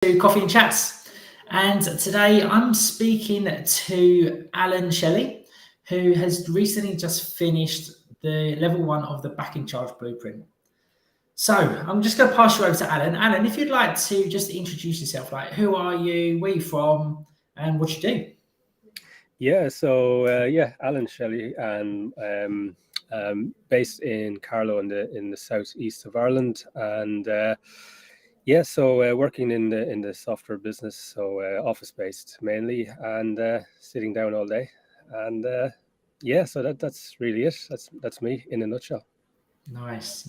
to Coffee and Chats. And today I'm speaking to Alan Shelly, who has recently just finished the level 1 of the Back in Charge blueprint. So I'm just going to pass you over to Alan. Alan, if you'd like to just introduce yourself, like who are you, where you from, and what you do? Alan Shelly, and based in Carlow in the southeast of Ireland, and working in the software business, so office based mainly, and sitting down all day, and that's really it. That's me in a nutshell. Nice.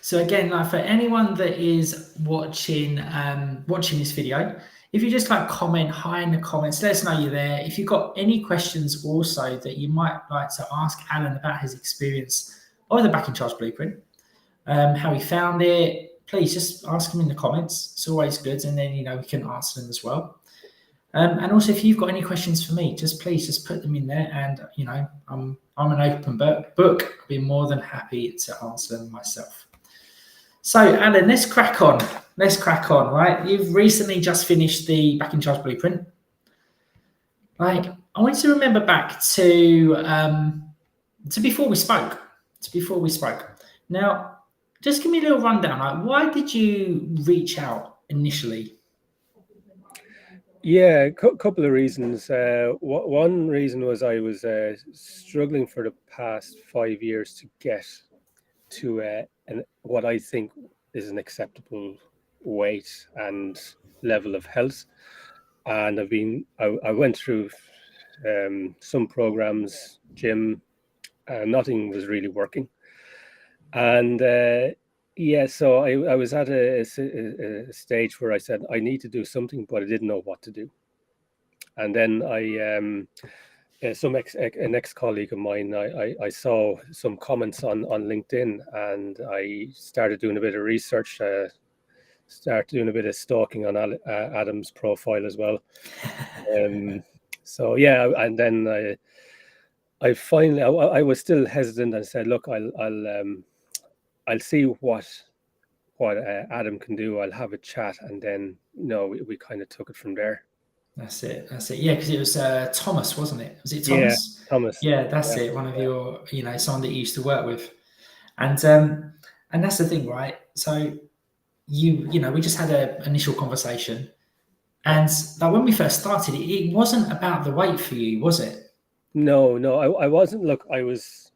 So again, like for anyone that is watching this video, if you just like comment hi in the comments, let us know you're there. If you've got any questions also that you might like to ask Alan about his experience of the Back in Charge blueprint, how he found it, please just ask him in the comments. It's always good, and then we can answer them as well. And also, if you've got any questions for me, please put them in there, and I'm an open book. I'll be more than happy to answer them myself. So, Alan, let's crack on. Right, you've recently just finished the Back in Charge blueprint. Like, I want you to remember back to before we spoke. Now, just give me a little rundown. Like, why did you reach out initially? Yeah, a couple of reasons. One reason was I was struggling for the past 5 years to get to what I think is an acceptable weight and level of health. And I went through some programs, gym, nothing was really working. And so I was at a stage where I said, I need to do something, but I didn't know what to do. And then an ex-colleague of mine, I saw some comments on LinkedIn, and I started doing a bit of research, started doing a bit of stalking on Adam's profile as well. And then I finally, I was still hesitant and said, look, I'll see what Adam can do. I'll have a chat, and then we kind of took it from there. That's it. Yeah, because it was Thomas, wasn't it? Was it Thomas? Yeah, Thomas. Yeah, that's it. One of your, someone that you used to work with, and that's the thing, right? So we just had an initial conversation, and like when we first started, it wasn't about the weight for you, was it? No, I wasn't. Look, I was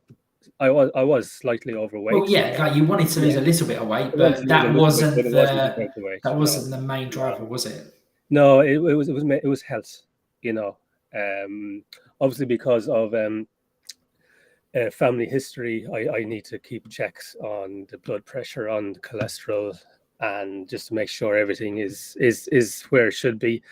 slightly overweight. Well, yeah, like you wanted to lose a little bit of weight, but that wasn't the main driver, was it? No, it was health. Obviously because of family history, I need to keep checks on the blood pressure, on the cholesterol, and just to make sure everything is where it should be.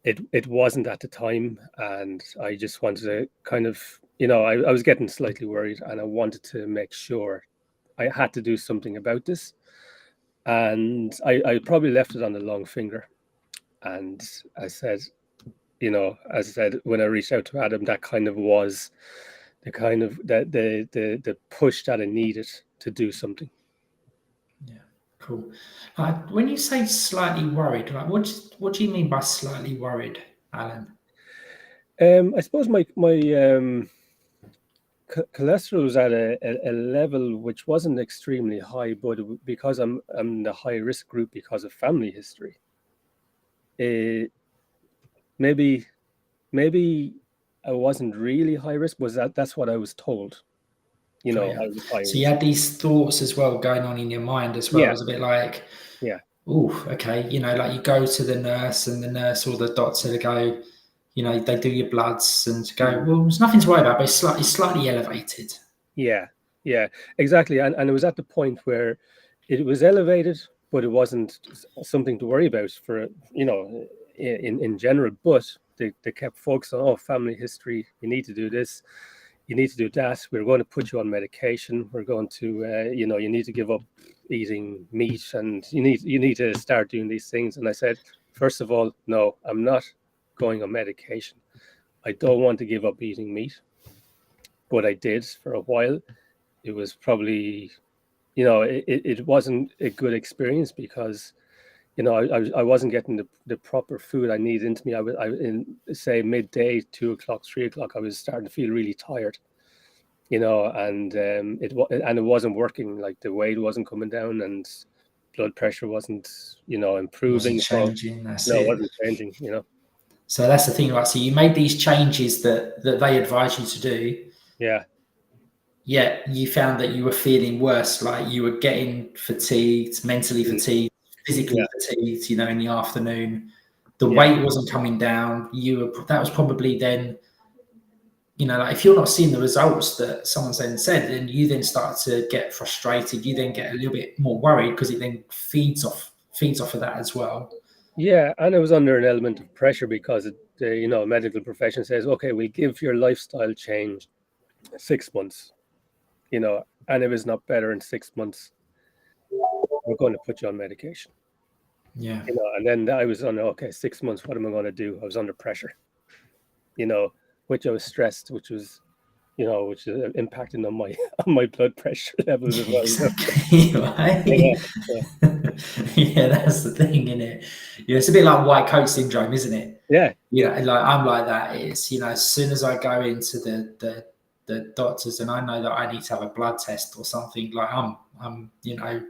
It wasn't at the time, and I just wanted to kind of, I was getting slightly worried, and I wanted to make sure I had to do something about this. And I probably left it on the long finger. And I said, as I said, when I reached out to Adam, that kind of was the kind of the push that I needed to do something. Yeah, cool. When you say slightly worried, like what do you mean by slightly worried, Alan? I suppose my cholesterol was at a level which wasn't extremely high, but because I'm the high risk group because of family history, maybe I wasn't really high risk. That's what I was told. I was high risk. So you had these thoughts as well going on in your mind as well. Yeah. It was a bit like, okay, like you go to the nurse, and the nurse or the doctor to go, they do your bloods and go, well, there's nothing to worry about, but it's slightly elevated. Yeah, exactly. And it was at the point where it was elevated, but it wasn't something to worry about for, in general. But they kept focusing on, family history, you need to do this, you need to do that. We're going to put you on medication. We're going to, you need to give up eating meat, and you need to start doing these things. And I said, first of all, no, I'm not going on medication. I don't want to give up eating meat, but I did for a while. It was probably, it wasn't a good experience because, I wasn't getting the proper food I needed into me. I in say midday, 2 o'clock, 3 o'clock, I was starting to feel really tired, and it wasn't working. Like the weight wasn't coming down, and blood pressure wasn't, improving. Wasn't changing. That's No, it it. wasn't changing. So that's the thing, right? So you made these changes that they advised you to do. Yeah. Yet you found that you were feeling worse, like you were getting fatigued, mentally fatigued, physically fatigued, in the afternoon. The weight wasn't coming down. That was probably then, like if you're not seeing the results that someone's then said, then you then start to get frustrated. You then get a little bit more worried because it then feeds off of that as well. Yeah, and it was under an element of pressure because the medical profession says, okay, we'll give your lifestyle change 6 months, and if it's not better in 6 months, we're going to put you on medication. Yeah. And then I was on, okay, 6 months, what am I going to do? I was under pressure, which I was stressed, which was, which is impacting on my blood pressure levels as well. Exactly, right? Yeah, that's the thing, isn't it? It's a bit like white coat syndrome, isn't it? Yeah. Like I'm like that. It's as soon as I go into the doctors and I know that I need to have a blood test or something, like I'm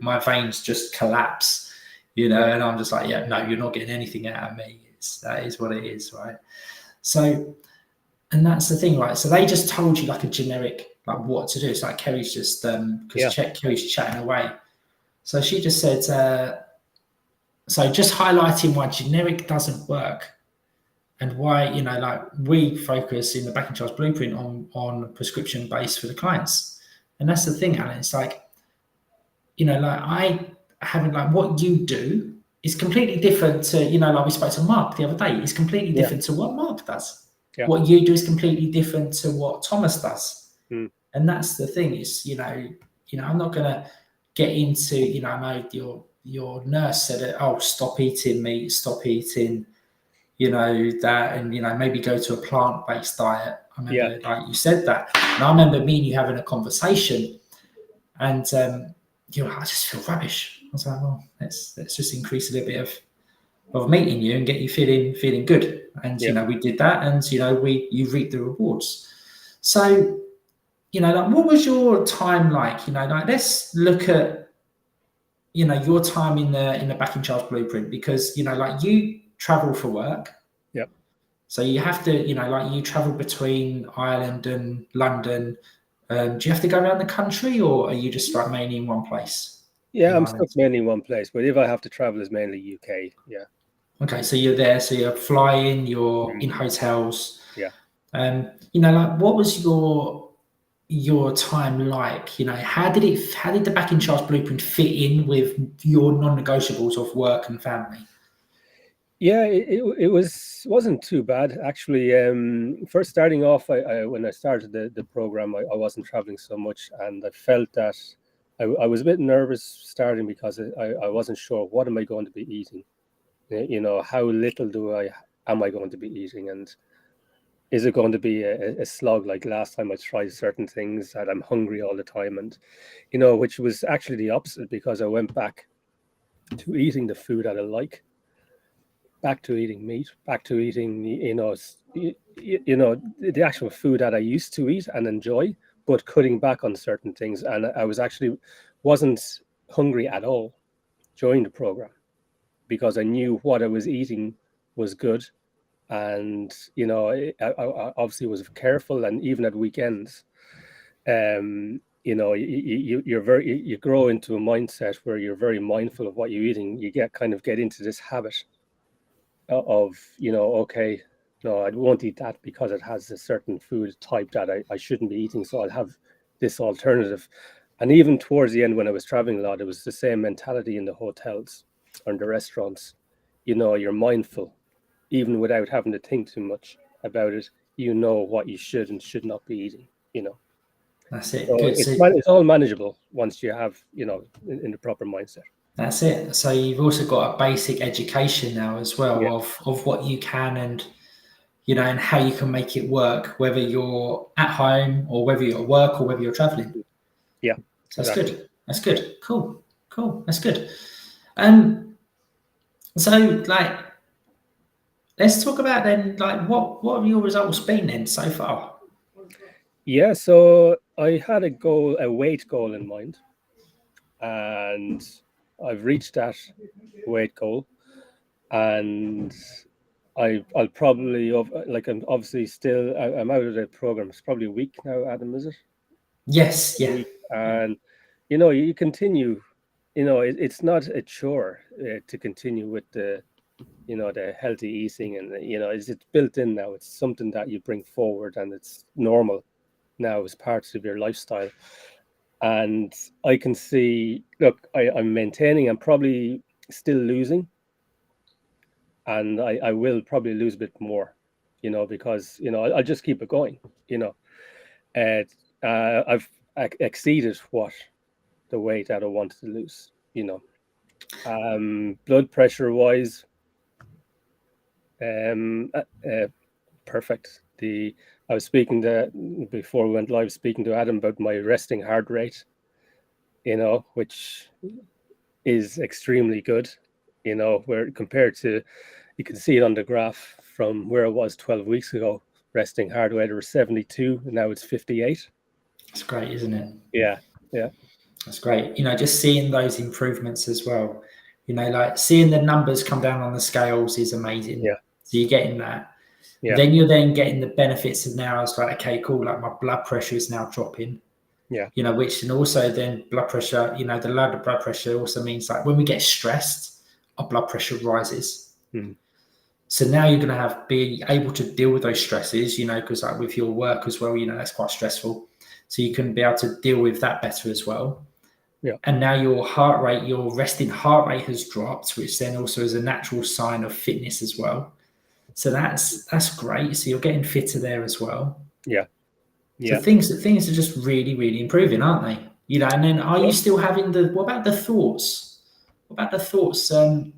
my veins just collapse, and I'm just like, yeah, no, you're not getting anything out of me. That is what it is, right? So, and that's the thing, right? So they just told you like a generic, like what to do. It's like Kerry's just because Kerry's chatting away. So she just said, so just highlighting why generic doesn't work and why, like we focus in the Back and Charles Blueprint on prescription based for the clients. And that's the thing, Alan. It's like, like I haven't, like what you do is completely different to, like we spoke to Mark the other day. It's completely different to what Mark does. Yeah. What you do is completely different to what Thomas does. And that's the thing is, I'm not going to get into, I know your nurse said it, oh, stop eating meat, stop eating, that, and, maybe go to a plant-based diet. I remember like you said that. And I remember me and you having a conversation and you're like, I just feel rubbish. I was like, well, let's just increase a little bit of meat in you and get you feeling good. And, we did that and, you reaped the rewards. So, like what was your time like? Like let's look at, your time in the Back and Charles Blueprint because, like you travel for work. Yep. So you have to, like you travel between Ireland and London. Do you have to go around the country or are you just like mainly in one place? Yeah, I'm stuck mainly in one place, but if I have to travel, it's mainly UK. Yeah. Okay, so you're there, so you're flying, you're in hotels. Yeah. Like what was your time like? How did the Back in Charles Blueprint fit in with your non-negotiables of work and family? Yeah, it wasn't too bad actually. First starting off, when I started the program, I wasn't traveling so much, and I felt that I was a bit nervous starting because I wasn't sure what am I going to be eating. How little am I going to be eating, and is it going to be a slog like last time I tried certain things that I'm hungry all the time, and which was actually the opposite because I went back to eating the food that I like. Back to eating meat, back to eating, the actual food that I used to eat and enjoy, but cutting back on certain things. And I wasn't hungry at all during the program because I knew what I was eating was good. And, I obviously was careful. And even at weekends, you grow into a mindset where you're very mindful of what you're eating. You get into this habit of okay, no, I won't eat that because it has a certain food type that I shouldn't be eating, so I'll have this alternative. And even towards the end when I was traveling a lot, it was the same mentality in the hotels or in the restaurants. You're mindful even without having to think too much about it. What you should and should not be eating. That's it. So it's all manageable once you have in the proper mindset. That's it. So you've also got a basic education now as well of what you can and and how you can make it work, whether you're at home or whether you're at work or whether you're traveling. Yeah, so that's exactly. good. That's good. Cool. That's good. So, like, let's talk about then, like, what have your results been then so far? Yeah, so I had a weight goal in mind, and I've reached that weight goal, and I'll probably like I'm obviously still I'm out of the program. It's probably a week now, Adam, is it? Yes, A yeah, week, and you continue. It's not a chore to continue with the healthy eating, and it's built in now. It's something that you bring forward, and it's normal now as part of your lifestyle. And I can see, look, I'm maintaining. I'm probably still losing, and I will probably lose a bit more, because I'll just keep it going. And I've exceeded what the weight that I wanted to lose. Blood pressure wise, perfect. I was speaking to before we went live, speaking to Adam about my resting heart rate, which is extremely good. Where compared to, you can see it on the graph from where it was 12 weeks ago. Resting heart rate was 72, and now it's 58. it's great, isn't it? Yeah, yeah. That's great. Just seeing those improvements as well. Like seeing the numbers come down on the scales is amazing. Yeah. So you're getting that. Yeah. Then you're then getting the benefits of now. It's like, okay, cool. Like my blood pressure is now dropping. Yeah. Which, and also then blood pressure, the lower blood pressure also means like when we get stressed, our blood pressure rises. Mm. So now you're going to be able to deal with those stresses, because like with your work as well, that's quite stressful. So you can be able to deal with that better as well. Yeah. And now your heart rate, your resting heart rate has dropped, which then also is a natural sign of fitness as well. So that's great. So you're getting fitter there as well. Yeah. Yeah. So things are just really, really improving, aren't they? And then are you still having what about the thoughts? What about the thoughts? The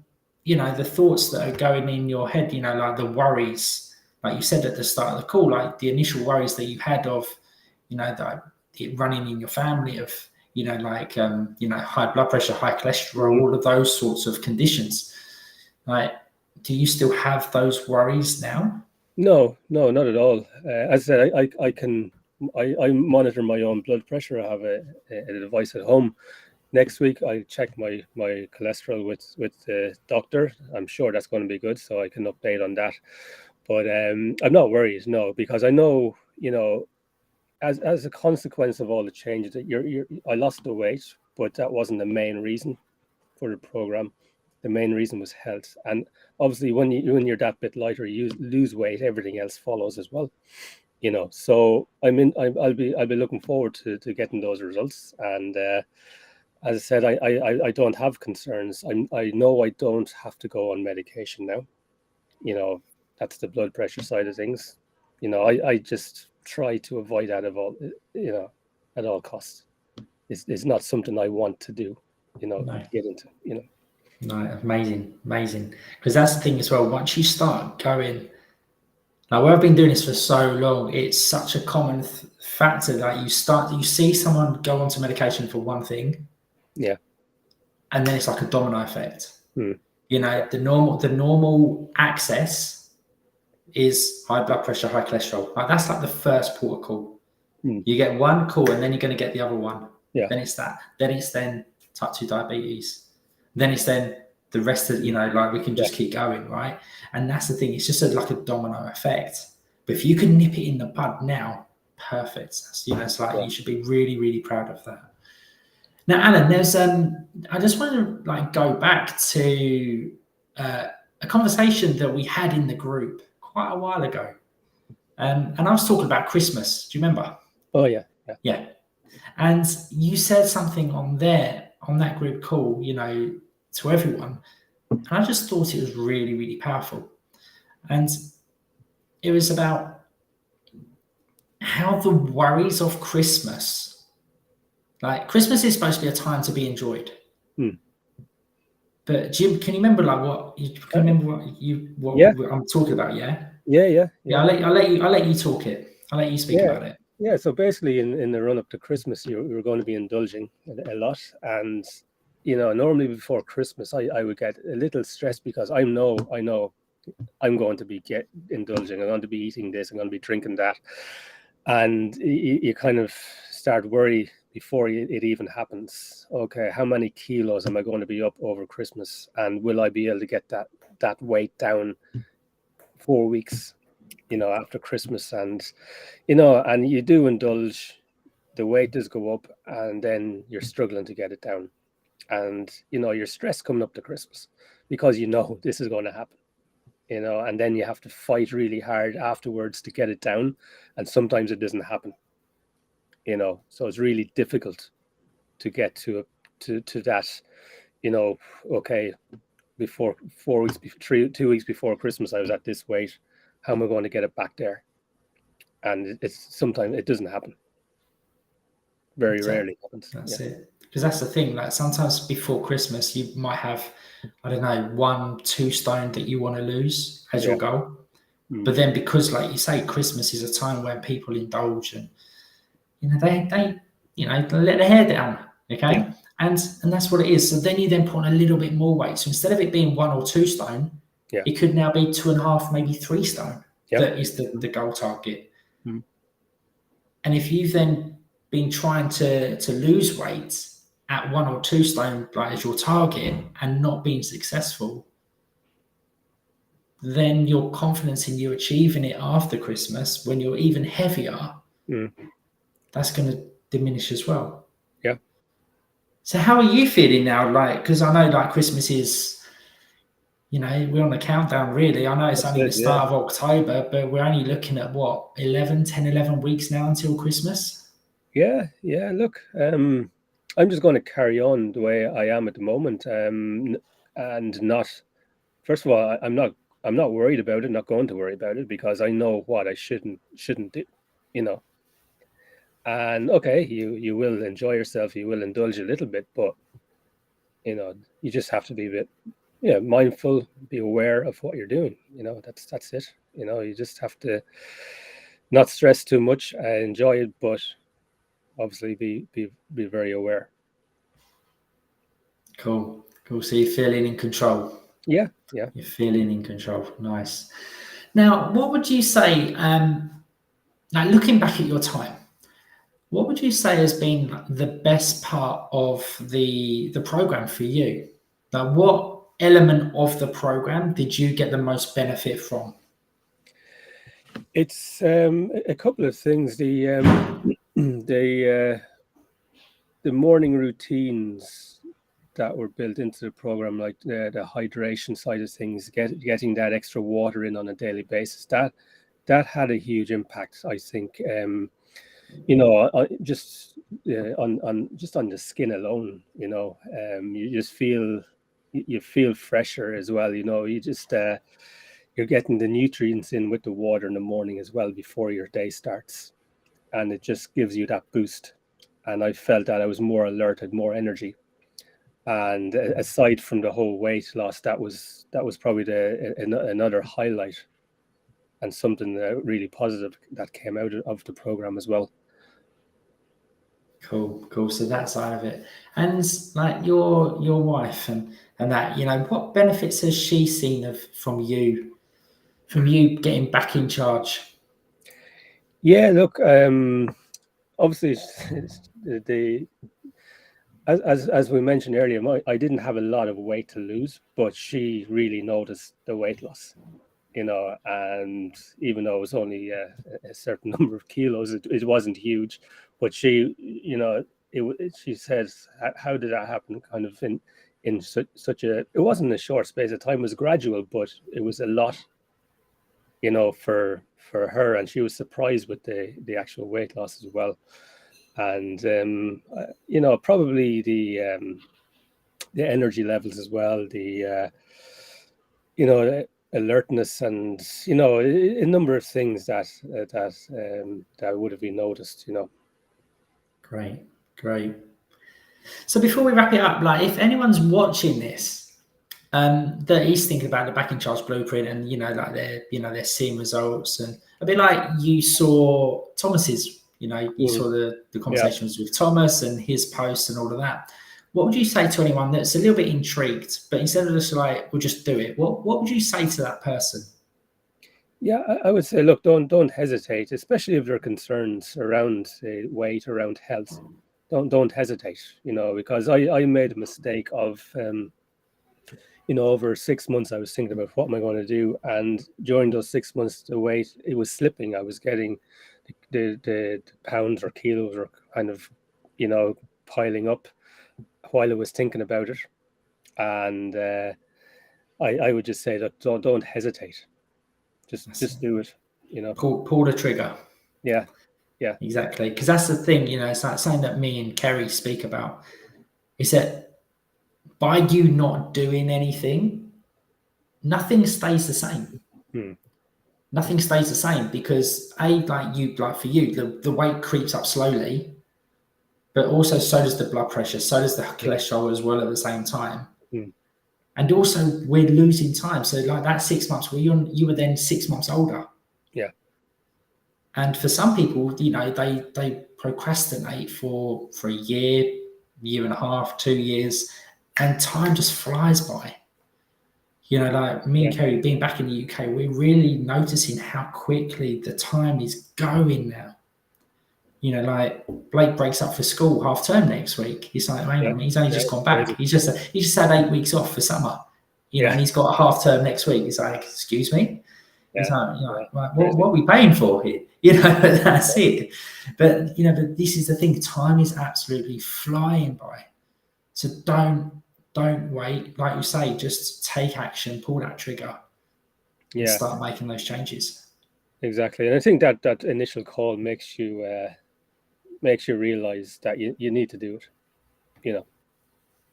thoughts that are going in your head, like the worries, like you said at the start of the call, like the initial worries that you had of, it running in your family of, high blood pressure, high cholesterol, all of those sorts of conditions. Like, do you still have those worries now? No, not at all. As I said, I monitor my own blood pressure. I have a device at home. Next week, I check my cholesterol with the doctor. I'm sure that's going to be good, so I can update on that. But I'm not worried, no, because I know, as a consequence of all the changes that I lost the weight, but that wasn't the main reason for the program. The main reason was health, and obviously when you're that bit lighter, you lose weight, everything else follows as well. So I'll be looking forward to getting those results. And as I said, I don't have concerns. I know I don't have to go on medication now. That's the blood pressure side of things. I just try to avoid that at all costs. It's not something I want to do. No. Get into. No, amazing. Because that's the thing as well. Once you start going, now I've been doing this for so long, it's such a common factor that you see someone go onto medication for one thing, yeah, and then it's like a domino effect. Mm. The normal access is high blood pressure, high cholesterol. Like that's like the first port of call. Mm. You get one call, and then you're going to get the other one. Yeah. Then it's that. Then it's type 2 diabetes. Then it's the rest of, like we can just keep going, right? And that's the thing. It's just like a domino effect. But if you can nip it in the bud now, perfect. It's like you should be really, really proud of that. Now, Alan, there's I just want to go back to a conversation that we had in the group quite a while ago. And I was talking about Christmas. Do you remember? Oh, yeah. Yeah. And you said something on that group call, to everyone. And I just thought it was really, really powerful. And it was about how the worries of Christmas, like Christmas is supposed to be a time to be enjoyed. Mm. But Jim, can you remember what I'm talking about? Yeah. Yeah. I'll let you talk it. I'll let you speak about it. Yeah. So basically, in the run up to Christmas, you're going to be indulging a lot, and normally before Christmas, I would get a little stressed because I know I'm going to be indulging. I'm going to be eating this. I'm going to be drinking that, and you kind of start worry before it even happens. Okay, how many kilos am I going to be up over Christmas, and will I be able to get that weight down 4 weeks, after Christmas? And and you do indulge, the weight does go up, and then you're struggling to get it down, and you're stressed coming up to Christmas because this is going to happen. And then you have to fight really hard afterwards to get it down, and sometimes it doesn't happen. So it's really difficult to get to that. Okay, before 4 weeks, 2 weeks before Christmas, I was at this weight. How am I going to get it back there? And sometimes it doesn't happen. Very rarely happens. That's it. Because that's the thing. Like sometimes before Christmas, you might have, I don't know, 1-2 stone that you want to lose as your goal. But then because, like you say, Christmas is a time when people indulge and they let their hair down, okay? And that's what it is. So then you then put on a little bit more weight. So instead of it being 1 or 2 stone, it could now be 2.5, maybe 3 stone. That is the goal target. And if you've then been trying to lose weight at 1 or 2 stone, like as your target, and not being successful, then your confidence in you achieving it after Christmas, when you're even heavier, that's going to diminish as well. Yeah. So how are you feeling now? Like, because I know like Christmas is, we're on the countdown really. I know it's only the start of October, but we're only looking at what, 11 weeks now until Christmas? Yeah. Look, I'm just going to carry on the way I am at the moment, and not. First of all, I'm not worried about it. Not going to worry about it because I know what I shouldn't do. And okay, you will enjoy yourself. You will indulge a little bit, but you just have to be a bit, mindful, be aware of what you're doing. That's it. You just have to not stress too much, enjoy it, but obviously be very aware. Cool. So you're feeling in control. Yeah. You're feeling in control. Nice. Now, what would you say? Now, looking back at your time, what would you say has been the best part of the program for you? Like, what element of the program did you get the most benefit from? It's a couple of things. The morning routines that were built into the program, like the hydration side of things, getting that extra water in on a daily basis, that had a huge impact, I think. Just on the skin alone, you just feel fresher as well. You just you're getting the nutrients in with the water in the morning as well before your day starts, and it just gives you that boost. And I felt that I was more alert, had more energy. And aside from the whole weight loss, that was probably another highlight, and something really positive that came out of the program as well. Cool. So that side of it, and like your wife and that, what benefits has she seen from you getting back in charge? Yeah, look, obviously as we mentioned earlier, I didn't have a lot of weight to lose, but she really noticed the weight loss. And even though it was only a certain number of kilos, it wasn't huge, but she, she says, how did that happen? Kind of in such a, it wasn't a short space of time, it was gradual, but it was a lot, for her, and she was surprised with the actual weight loss as well. And probably the energy levels as well, the alertness, and a number of things that would have been noticed. Great. So before we wrap it up, like if anyone's watching this, that is thinking about the Back in Charge blueprint, and like they're seeing results, and a bit like you saw Thomas's, you saw the conversations with Thomas and his posts and all of that. what would you say to anyone that's a little bit intrigued, but instead of just like, we'll just do it, what would you say to that person? Yeah, I would say, look, don't hesitate, especially if there are concerns around weight, around health. Don't hesitate, because I made a mistake of, over 6 months, I was thinking about what am I going to do, and during those 6 months, the weight, it was slipping. I was getting the pounds or kilos were kind of, piling up while I was thinking about it, and I would just say that don't hesitate. Just do it, Pull the trigger. Yeah. Exactly. Because that's the thing, it's like something that me and Kerry speak about, is that by you not doing anything, nothing stays the same. Nothing stays the same because like for you, the weight creeps up slowly, but also so does the blood pressure, so does the cholesterol as well at the same time. And also we're losing time. So like that 6 months where you were then 6 months older. Yeah. And for some people, they procrastinate for a year and a half, 2 years, and time just flies by. Like me and Kerry being back in the UK, we're really noticing how quickly the time is going now. Like Blake breaks up for school half term next week. He's like, hang on, he's only just gone back. He's just had 8 weeks off for summer, and he's got a half term next week. He's like, excuse me. He's like, what are we paying for here? That's it. But but this is the thing. Time is absolutely flying by. So don't wait. Like you say, just take action, pull that trigger, and start making those changes. Exactly, and I think that initial call makes you realize that you need to do it.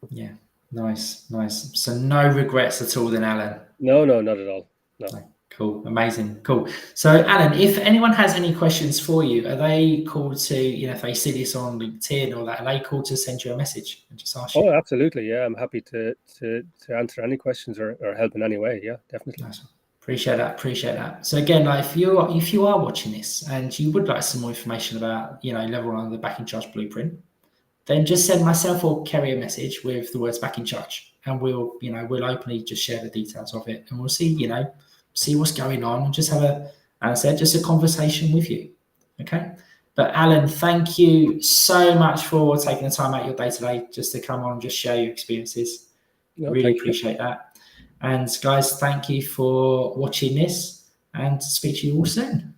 Yeah, nice. So no regrets at all, then, Alan? No, not at all. No. Cool, amazing, cool. So, Alan, if anyone has any questions for you, are they called to, if they see this on LinkedIn or that, are they called to send you a message and just ask you? Oh, absolutely, yeah. I'm happy to answer any questions or help in any way. Yeah, definitely. Nice. Appreciate that. So again, like if you are watching this and you would like some more information about, level 1 of the Back in Charge blueprint, then just send myself or Kerry a message with the words Back in Charge, and we'll openly just share the details of it, and we'll see what's going on and just have just a conversation with you. Okay. But Alan, thank you so much for taking the time out of your day today just to come on and just share your experiences. Really appreciate that. And guys, thank you for watching this, and speak to you all soon.